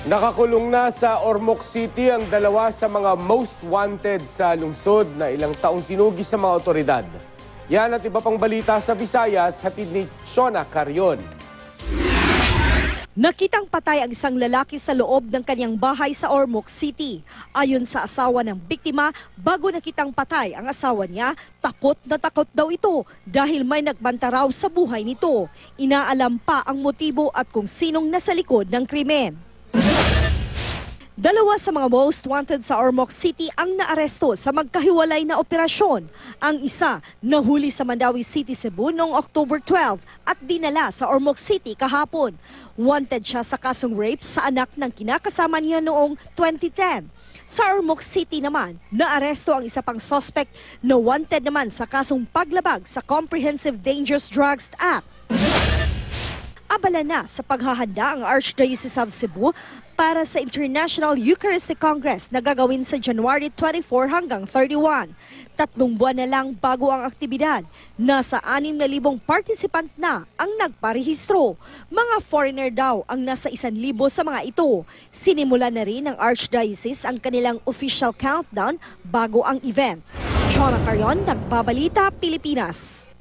Nakakulong na sa Ormoc City ang dalawa sa mga most wanted sa lungsod na ilang taong tinugis sa mga otoridad. Yan at iba pang balita sa Visayas, hatid ni Shona Carion. Nakitang patay ang isang lalaki sa loob ng kanyang bahay sa Ormoc City. Ayon sa asawa ng biktima, bago nakitang patay ang asawa niya, takot na takot daw ito dahil may nagbanta raw sa buhay nito. Inaalam pa ang motibo at kung sinong nasa likod ng krimen. Dalawa sa mga most wanted sa Ormoc City ang naaresto sa magkahiwalay na operasyon. Ang isa nahuli sa Mandawi City, Cebu noong October 12 at dinala sa Ormoc City kahapon. Wanted siya sa kasong rape sa anak ng kinakasama niya noong 2010. Sa Ormoc City naman, naaresto ang isa pang suspect na wanted naman sa kasong paglabag sa Comprehensive Dangerous Drugs Act. Abala na sa paghahanda ang Archdiocese of Cebu para sa International Eucharistic Congress na gagawin sa January 24 hanggang 31. 3 buwan na lang bago ang aktibidad. Nasa 6,000 participant na ang nagparehistro. Mga foreigner daw ang nasa 1,000 sa mga ito. Sinimula na rin ng Archdiocese ang kanilang official countdown bago ang event. Chona Carion, Nagbabalita, Pilipinas.